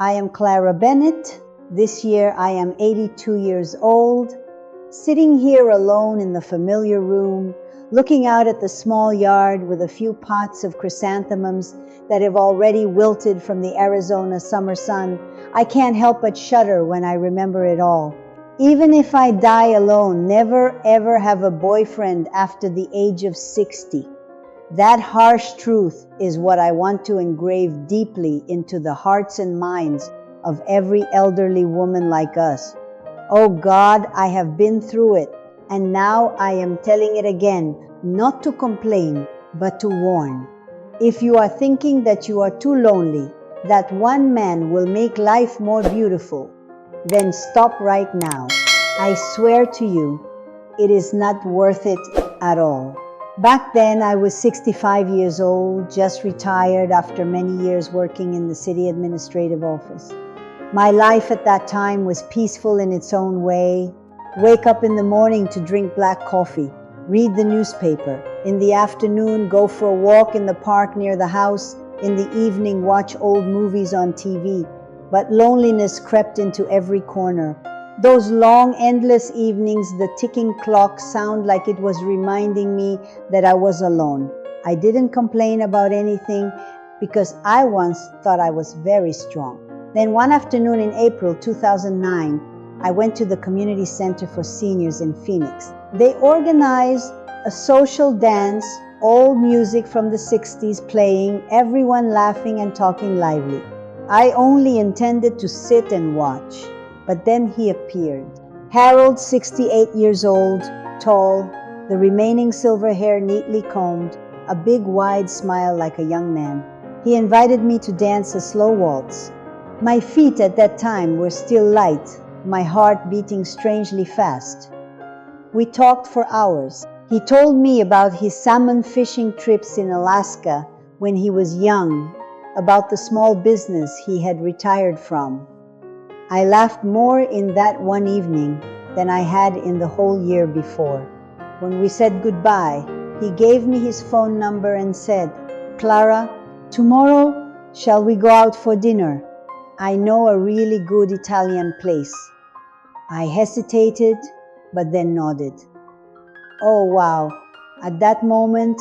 I am Clara Bennett. This year I am 82 years old, sitting here alone in the familiar room, looking out at the small yard with a few pots of chrysanthemums that have already wilted from the Arizona summer sun. I can't help but shudder when I remember it all. Even if I die alone, never ever have a boyfriend after the age of 60. That harsh truth is what I want to engrave deeply into the hearts and minds of every elderly woman like us. Oh God, I have been through it, and now I am telling it again, not to complain, but to warn. If you are thinking that you are too lonely, that one man will make life more beautiful, then stop right now. I swear to you, it is not worth it at all. Back then, I was 65 years old, just retired after many years working in the city administrative office. My life at that time was peaceful in its own way. Wake up in the morning to drink black coffee, read the newspaper. In the afternoon, go for a walk in the park near the house. In the evening, watch old movies on TV. But loneliness crept into every corner. Those long, endless evenings, the ticking clock sound like it was reminding me that I was alone. I didn't complain about anything because I once thought I was very strong. Then one afternoon in April 2009, I went to the Community Center for Seniors in Phoenix. They organized a social dance, old music from the 60s playing, everyone laughing and talking lively. I only intended to sit and watch. But then he appeared. Harold, 68 years old, tall, the remaining silver hair neatly combed, a big wide smile like a young man. He invited me to dance a slow waltz. My feet at that time were still light, my heart beating strangely fast. We talked for hours. He told me about his salmon fishing trips in Alaska when he was young, about the small business he had retired from. I laughed more in that one evening than I had in the whole year before. When we said goodbye, he gave me his phone number and said, "Clara, tomorrow shall we go out for dinner? I know a really good Italian place." I hesitated, but then nodded. Oh wow, at that moment,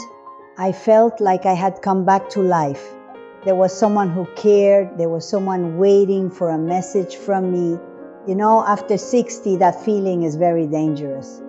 I felt like I had come back to life. There was someone who cared. There was someone waiting for a message from me. You know, after 60, that feeling is very dangerous.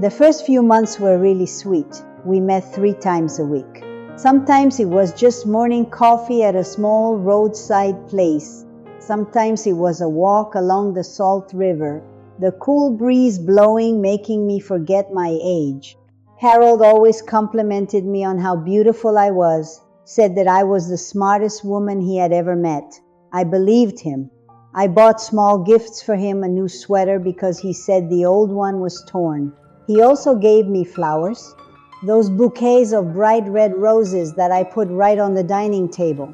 The first few months were really sweet. We met 3 times a week. Sometimes it was just morning coffee at a small roadside place. Sometimes it was a walk along the Salt River, the cool breeze blowing, making me forget my age. Harold always complimented me on how beautiful I was, said that I was the smartest woman he had ever met. I believed him. I bought small gifts for him, a new sweater because he said the old one was torn. He also gave me flowers, those bouquets of bright red roses that I put right on the dining table.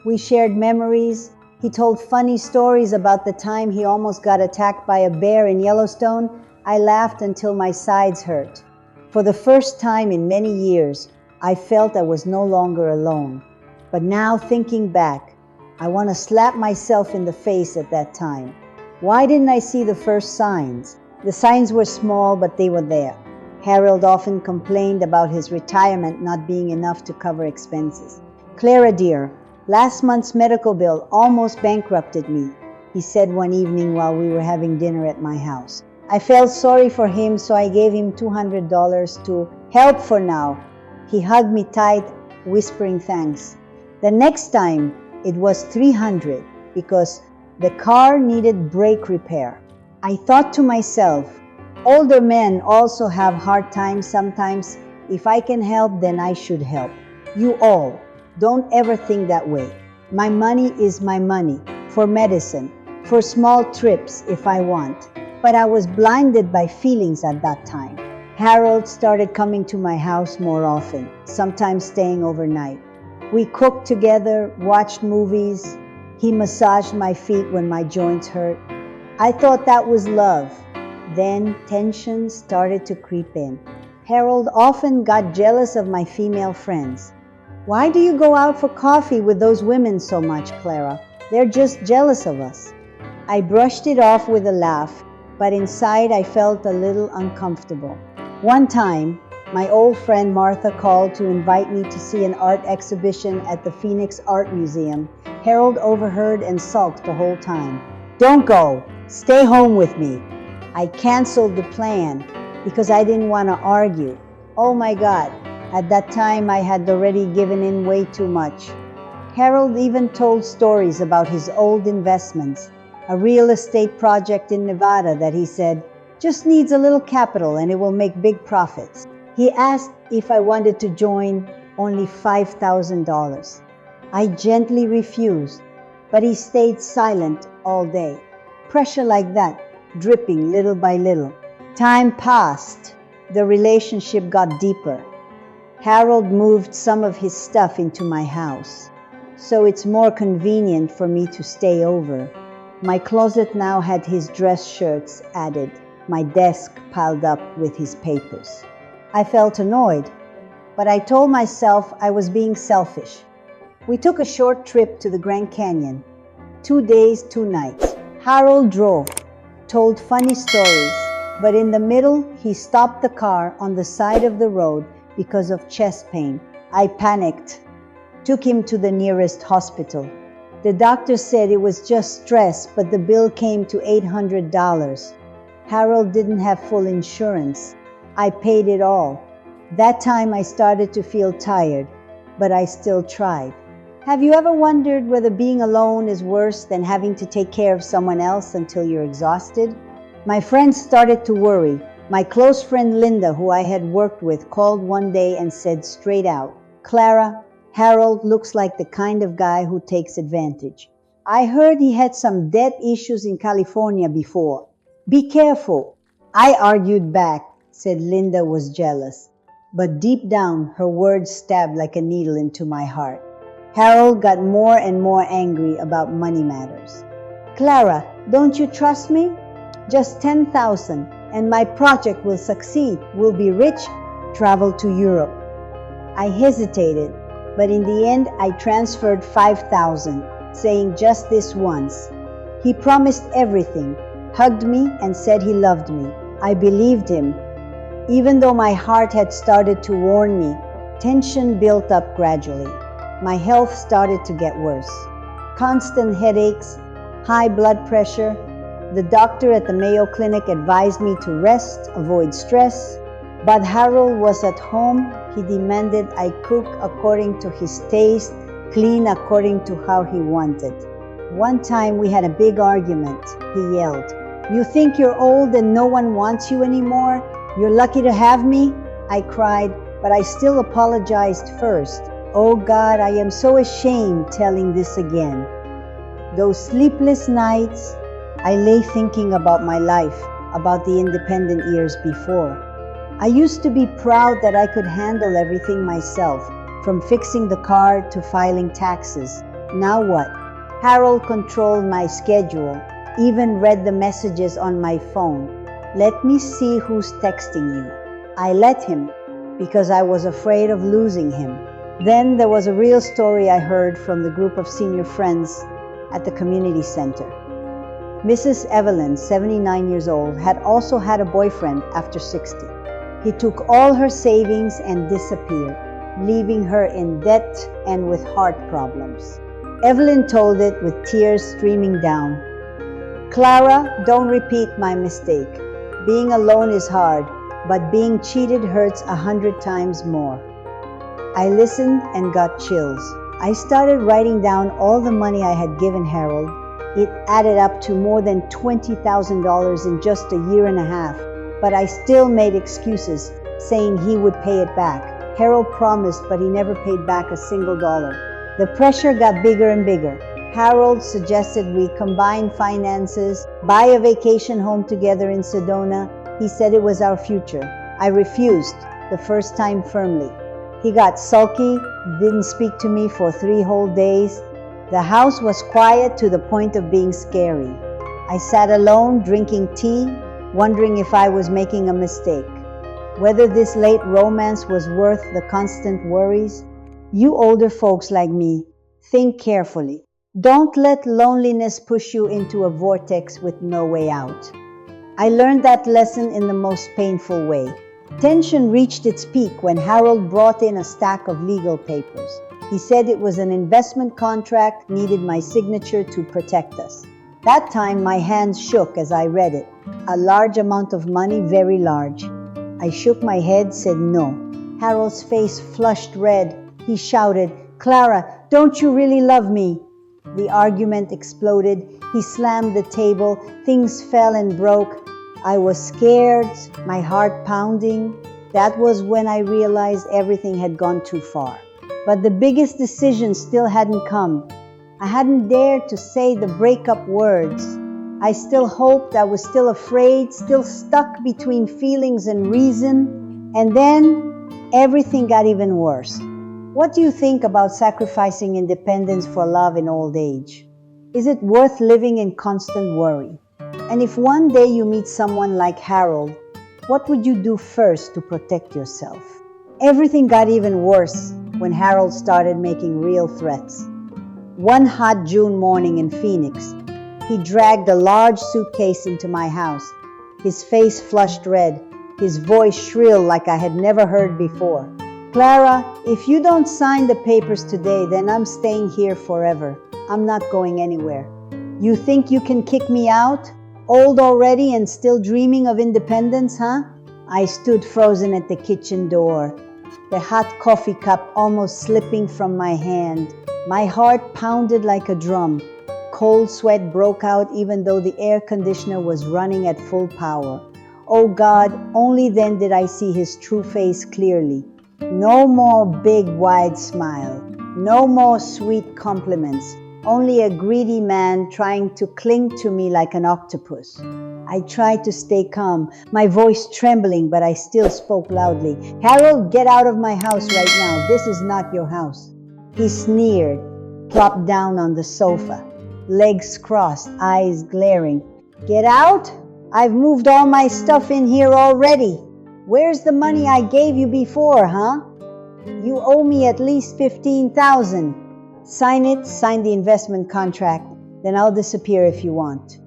We shared memories. He told funny stories about the time he almost got attacked by a bear in Yellowstone. I laughed until my sides hurt. For the first time in many years, I felt I was no longer alone. But now, thinking back, I want to slap myself in the face at that time. Why didn't I see the first signs? The signs were small, but they were there. Harold often complained about his retirement not being enough to cover expenses. "Clara dear, last month's medical bill almost bankrupted me," he said one evening while we were having dinner at my house. I felt sorry for him, so I gave him $200 to help for now. He hugged me tight, whispering thanks. The next time, it was $300 because the car needed brake repair. I thought to myself, older men also have hard times sometimes. If I can help, then I should help. You all, don't ever think that way. My money is my money, for medicine, for small trips if I want. But I was blinded by feelings at that time. Harold started coming to my house more often, sometimes staying overnight. We cooked together, watched movies. He massaged my feet when my joints hurt. I thought that was love. Then tension started to creep in. Harold often got jealous of my female friends. "Why do you go out for coffee with those women so much, Clara? They're just jealous of us. I brushed it off with a laugh, but inside I felt a little uncomfortable. One time, my old friend Martha called to invite me to see an art exhibition at the Phoenix Art Museum. Harold overheard and sulked the whole time. "Don't go. Stay home with me." I canceled the plan because I didn't want to argue. Oh my God, at that time I had already given in way too much. Harold even told stories about his old investments, a real estate project in Nevada that he said just needs a little capital and it will make big profits. He asked if I wanted to join, only $5,000. I gently refused, but he stayed silent all day. Pressure like that, dripping little by little. Time passed. The relationship got deeper. Harold moved some of his stuff into my house, so it's more convenient for me to stay over. My closet now had his dress shirts added, my desk piled up with his papers. I felt annoyed, but I told myself I was being selfish. We took a short trip to the Grand Canyon. 2 days, 2 nights. Harold drove, told funny stories, but in the middle, he stopped the car on the side of the road because of chest pain. I panicked, took him to the nearest hospital. The doctor said it was just stress, but the bill came to $800. Harold didn't have full insurance. I paid it all. That time I started to feel tired, but I still tried. Have you ever wondered whether being alone is worse than having to take care of someone else until you're exhausted? My friends started to worry. My close friend Linda, who I had worked with, called one day and said straight out, "Clara, Harold looks like the kind of guy who takes advantage. I heard he had some debt issues in California before. Be careful." I argued back, said Linda was jealous, but deep down her words stabbed like a needle into my heart. Harold got more and more angry about money matters. "Clara, don't you trust me? Just 10,000 and my project will succeed. We'll be rich, travel to Europe." I hesitated, but in the end I transferred 5,000, saying just this once. He promised everything, hugged me and said he loved me. I believed him. Even though my heart had started to warn me, tension built up gradually. My health started to get worse. Constant headaches, high blood pressure. The doctor at the Mayo Clinic advised me to rest, avoid stress. But Harold was at home. He demanded I cook according to his taste, clean according to how he wanted. One time we had a big argument. He yelled, "You think you're old and no one wants you anymore? You're lucky to have me?" I cried, but I still apologized first. Oh God, I am so ashamed telling this again. Those sleepless nights, I lay thinking about my life, about the independent years before. I used to be proud that I could handle everything myself, from fixing the car to filing taxes. Now what? Harold controlled my schedule, even read the messages on my phone. "Let me see who's texting you." I let him because I was afraid of losing him. Then there was a real story I heard from the group of senior friends at the community center. Mrs. Evelyn, 79 years old, had also had a boyfriend after 60. He took all her savings and disappeared, leaving her in debt and with heart problems. Evelyn told it with tears streaming down. "Clara, don't repeat my mistake. Being alone is hard, but being cheated hurts 100 times more." I listened and got chills. I started writing down all the money I had given Harold. It added up to more than $20,000 in just a year and a half, but I still made excuses, saying he would pay it back. Harold promised, but he never paid back a single dollar. The pressure got bigger and bigger. Harold suggested we combine finances, buy a vacation home together in Sedona. He said it was our future. I refused, the first time firmly. He got sulky, didn't speak to me for 3 whole days. The house was quiet to the point of being scary. I sat alone, drinking tea, wondering if I was making a mistake, whether this late romance was worth the constant worries. You older folks like me, think carefully. Don't let loneliness push you into a vortex with no way out. I learned that lesson in the most painful way. Tension reached its peak when Harold brought in a stack of legal papers. He said it was an investment contract, needed my signature to protect us. That time my hands shook as I read it. A large amount of money, very large. I shook my head, said no. Harold's face flushed red. He shouted, "Clara, don't you really love me?" The argument exploded. He slammed the table. Things fell and broke. I was scared, my heart pounding. That was when I realized everything had gone too far. But the biggest decision still hadn't come. I hadn't dared to say the breakup words. I still hoped, I was still afraid, still stuck between feelings and reason. And then everything got even worse. What do you think about sacrificing independence for love in old age? Is it worth living in constant worry? And if one day you meet someone like Harold, what would you do first to protect yourself? Everything got even worse when Harold started making real threats. One hot June morning in Phoenix, he dragged a large suitcase into my house. His face flushed red, his voice shrill like I had never heard before. "Clara, if you don't sign the papers today, then I'm staying here forever. I'm not going anywhere. You think you can kick me out? Old already and still dreaming of independence, huh?" I stood frozen at the kitchen door, the hot coffee cup almost slipping from my hand. My heart pounded like a drum. Cold sweat broke out even though the air conditioner was running at full power. Oh God, only then did I see his true face clearly. No more big wide smile. No more sweet compliments. Only a greedy man trying to cling to me like an octopus. I tried to stay calm, my voice trembling, but I still spoke loudly. "Harold, get out of my house right now. This is not your house." He sneered, plopped down on the sofa, legs crossed, eyes glaring. "Get out? I've moved all my stuff in here already. Where's the money I gave you before, huh? You owe me at least $15,000. Sign it, sign the investment contract, then I'll disappear if you want."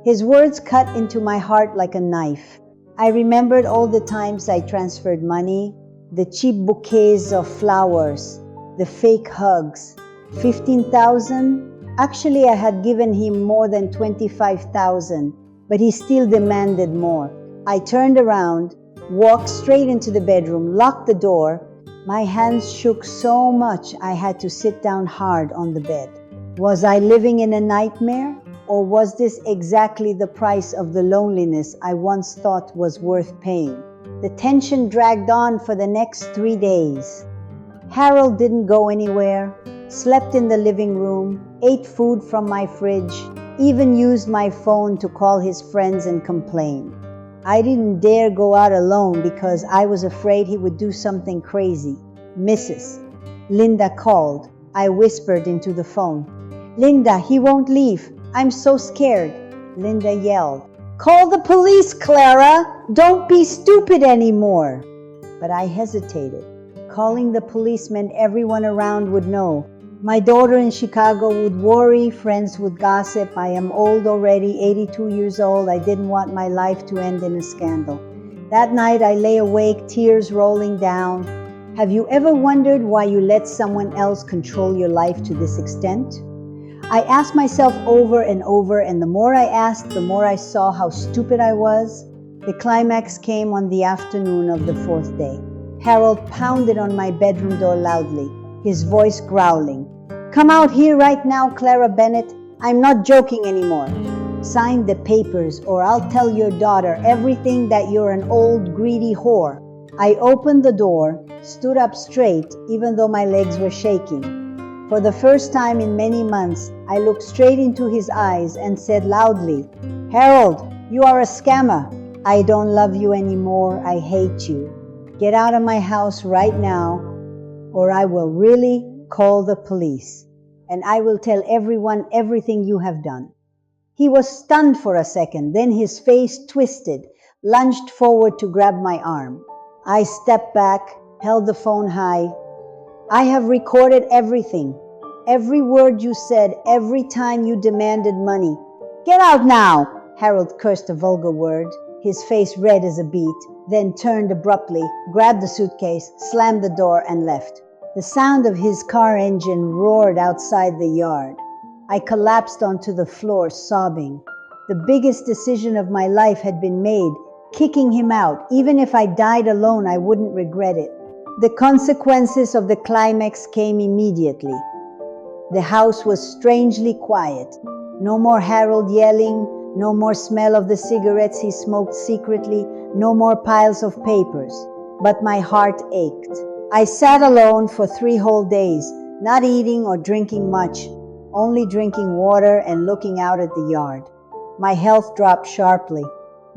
His words cut into my heart like a knife. I remembered all the times I transferred money, the cheap bouquets of flowers, the fake hugs. 15,000? Actually, I had given him more than 25,000, but he still demanded more. I turned around, walked straight into the bedroom, locked the door. My hands shook so much I had to sit down hard on the bed. Was I living in a nightmare? Or was this exactly the price of the loneliness I once thought was worth paying? The tension dragged on for the next 3 days. Harold didn't go anywhere, slept in the living room, ate food from my fridge, even used my phone to call his friends and complain. I didn't dare go out alone because I was afraid he would do something crazy. "Mrs. Linda called. I whispered into the phone. "Linda, he won't leave. I'm so scared." Linda yelled, "Call the police, Clara! Don't be stupid anymore." But I hesitated. Calling the police meant everyone around would know. My daughter in Chicago would worry, friends would gossip. I am old already, 82 years old. I didn't want my life to end in a scandal. That night I lay awake, tears rolling down. Have you ever wondered why you let someone else control your life to this extent? I asked myself over and over, and the more I asked, the more I saw how stupid I was. The climax came on the afternoon of the 4th day. Harold pounded on my bedroom door loudly, his voice growling. "Come out here right now, Clara Bennett. I'm not joking anymore. Sign the papers or I'll tell your daughter everything that you're an old greedy whore." I opened the door, stood up straight, even though my legs were shaking. For the first time in many months, I looked straight into his eyes and said loudly, "Harold, you are a scammer. I don't love you anymore. I hate you. Get out of my house right now, or I will really call the police, and I will tell everyone everything you have done." He was stunned for a second, then his face twisted, lunged forward to grab my arm. I stepped back, held the phone high. "I have recorded everything. Every word you said, every time you demanded money. Get out now! Harold cursed a vulgar word, his face red as a beet, then turned abruptly, grabbed the suitcase, slammed the door, and left. The sound of his car engine roared outside the yard. I collapsed onto the floor, sobbing. The biggest decision of my life had been made, kicking him out. Even if I died alone, I wouldn't regret it. The consequences of the climax came immediately. The house was strangely quiet. No more Harold yelling, no more smell of the cigarettes he smoked secretly, no more piles of papers. But my heart ached. I sat alone for 3 whole days, not eating or drinking much, only drinking water and looking out at the yard. My health dropped sharply.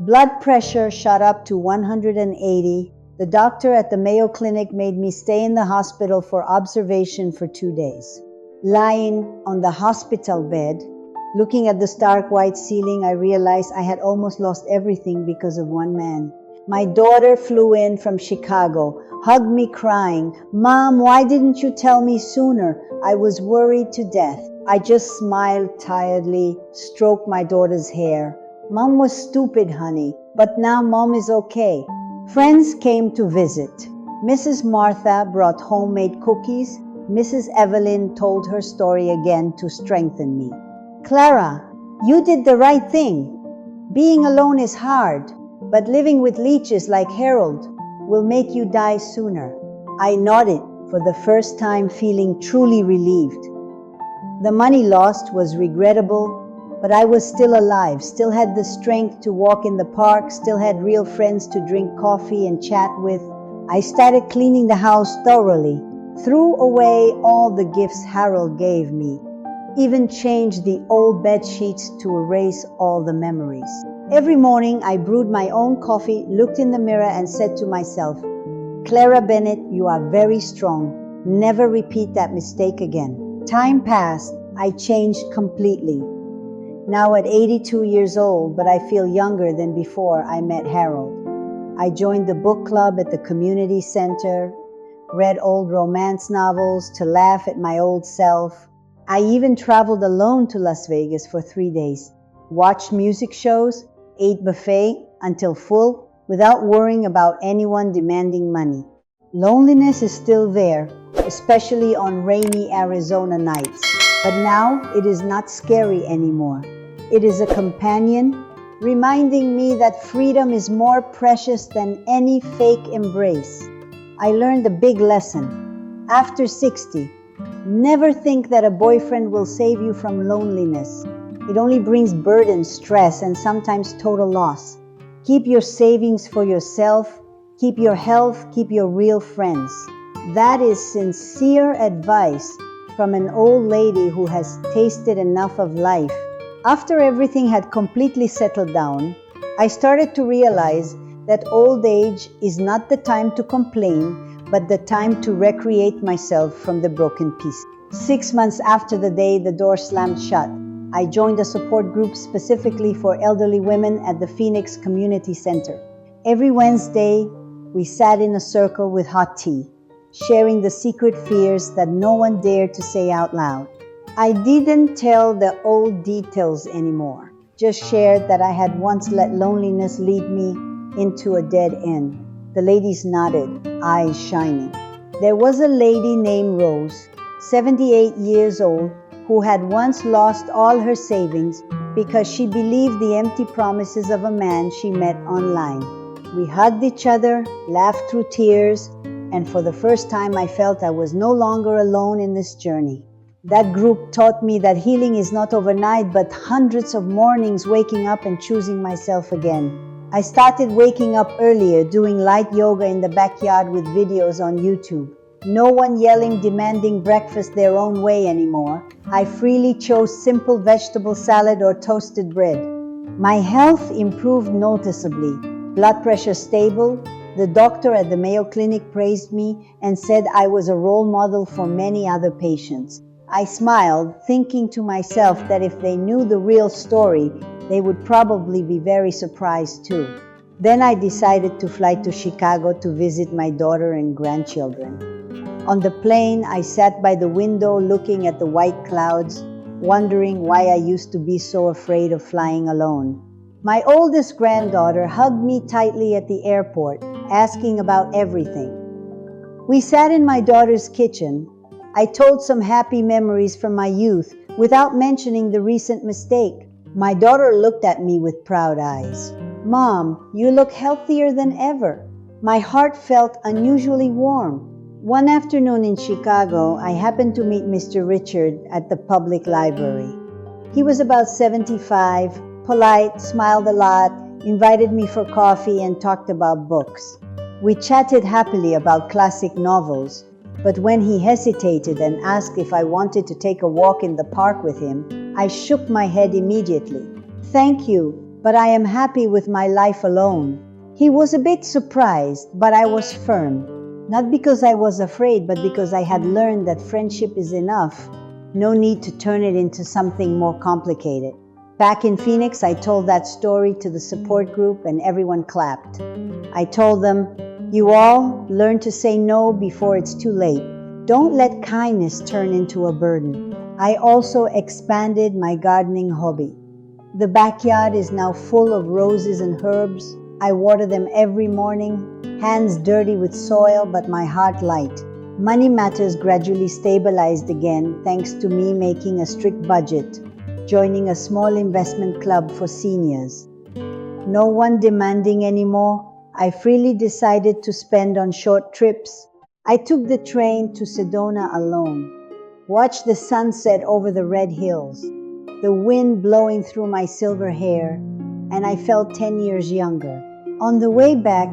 Blood pressure shot up to 180. The doctor at the Mayo Clinic made me stay in the hospital for observation for 2 days. Lying on the hospital bed, looking at the stark white ceiling, I realized I had almost lost everything because of one man. My daughter flew in from Chicago, hugged me crying, "Mom, why didn't you tell me sooner? I was worried to death." I just smiled tiredly, stroked my daughter's hair. "Mom was stupid, honey, but now Mom is okay." Friends came to visit. Mrs. Martha brought homemade cookies. Mrs. Evelyn told her story again to strengthen me. "Clara, you did the right thing. Being alone is hard, but living with leeches like Harold will make you die sooner." I nodded, for the first time feeling truly relieved. The money lost was regrettable, but I was still alive, still had the strength to walk in the park, still had real friends to drink coffee and chat with. I started cleaning the house thoroughly, threw away all the gifts Harold gave me, even changed the old bed sheets to erase all the memories. Every morning I brewed my own coffee, looked in the mirror and said to myself, "Clara Bennett, you are very strong. Never repeat that mistake again." Time passed. I changed completely. Now at 82 years old, but I feel younger than before I met Harold. I joined the book club at the community center, read old romance novels to laugh at my old self. I even traveled alone to Las Vegas for 3 days, watched music shows, ate buffet until full without worrying about anyone demanding money. Loneliness is still there, especially on rainy Arizona nights, but now it is not scary anymore. It is a companion, reminding me that freedom is more precious than any fake embrace. I learned a big lesson. After 60, never think that a boyfriend will save you from loneliness. It only brings burden, stress, and sometimes total loss. Keep your savings for yourself, keep your health, keep your real friends. That is sincere advice from an old lady who has tasted enough of life. After everything had completely settled down, I started to realize that old age is not the time to complain, but the time to recreate myself from the broken piece. 6 months after the day the door slammed shut, I joined a support group specifically for elderly women at the Phoenix Community Center. Every Wednesday, we sat in a circle with hot tea, sharing the secret fears that no one dared to say out loud. I didn't tell the old details anymore, just shared that I had once let loneliness lead me into a dead end. The ladies nodded, eyes shining. There was a lady named Rose, 78 years old, who had once lost all her savings because she believed the empty promises of a man she met online. We hugged each other, laughed through tears, and for the first time I felt I was no longer alone in this journey. That group taught me that healing is not overnight, but hundreds of mornings waking up and choosing myself again. I started waking up earlier, doing light yoga in the backyard with videos on YouTube. No one yelling, demanding breakfast their own way anymore. I freely chose simple vegetable salad or toasted bread. My health improved noticeably. Blood pressure stable. The doctor at the Mayo Clinic praised me and said I was a role model for many other patients. I smiled, thinking to myself that if they knew the real story, they would probably be very surprised too. Then I decided to fly to Chicago to visit my daughter and grandchildren. On the plane, I sat by the window looking at the white clouds, wondering why I used to be so afraid of flying alone. My oldest granddaughter hugged me tightly at the airport, asking about everything. We sat in my daughter's kitchen. I told some happy memories from my youth without mentioning the recent mistake. My daughter looked at me with proud eyes. "Mom, you look healthier than ever." My heart felt unusually warm. One afternoon in Chicago, I happened to meet Mr. Richard at the public library. He was about 75, polite, smiled a lot, invited me for coffee, and talked about books. We chatted happily about classic novels, but when he hesitated and asked if I wanted to take a walk in the park with him, I shook my head immediately. "Thank you, but I am happy with my life alone." He was a bit surprised, but I was firm. Not because I was afraid, but because I had learned that friendship is enough. No need to turn it into something more complicated. Back in Phoenix, I told that story to the support group and everyone clapped. I told them, "You all learn to say no before it's too late. Don't let kindness turn into a burden." I also expanded my gardening hobby. The backyard is now full of roses and herbs. I water them every morning, hands dirty with soil, but my heart light. Money matters gradually stabilized again thanks to me making a strict budget, joining a small investment club for seniors. No one demanding anymore. I freely decided to spend on short trips. I took the train to Sedona alone, watched the sunset over the red hills, the wind blowing through my silver hair, and I felt 10 years younger. On the way back,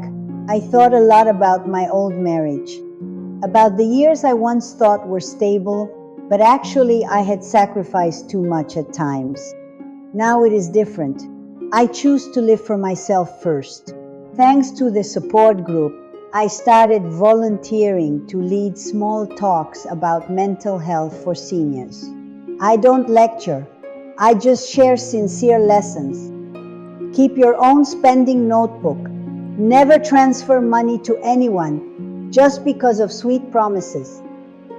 I thought a lot about my old marriage, about the years I once thought were stable, but actually I had sacrificed too much at times. Now it is different. I choose to live for myself first. Thanks to the support group, I started volunteering to lead small talks about mental health for seniors. I don't lecture, I just share sincere lessons. Keep your own spending notebook. Never transfer money to anyone just because of sweet promises.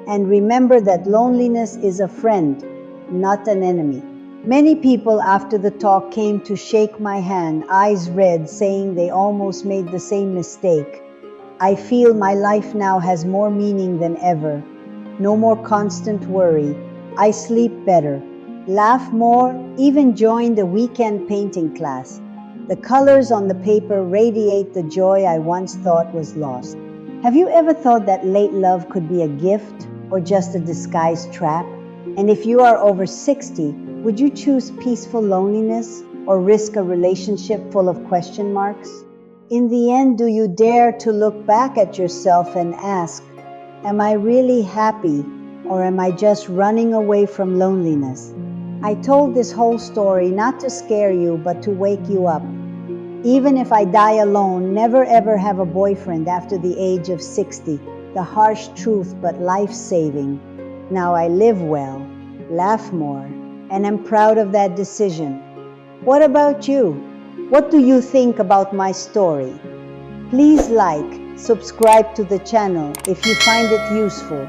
And remember that loneliness is a friend, not an enemy. Many people after the talk came to shake my hand, eyes red, saying they almost made the same mistake. I feel my life now has more meaning than ever. No more constant worry. I sleep better, laugh more, even joined a weekend painting class. The colors on the paper radiate the joy I once thought was lost. Have you ever thought that late love could be a gift or just a disguised trap? And if you are over 60, would you choose peaceful loneliness or risk a relationship full of question marks? In the end, do you dare to look back at yourself and ask, am I really happy or am I just running away from loneliness? I told this whole story not to scare you, but to wake you up. Even if I die alone, never ever have a boyfriend after the age of 60. The harsh truth, but life-saving. Now I live well, laugh more, and I'm proud of that decision. What about you? What do you think about my story? Please like, subscribe to the channel if you find it useful,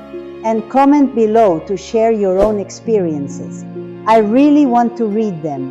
and comment below to share your own experiences. I really want to read them.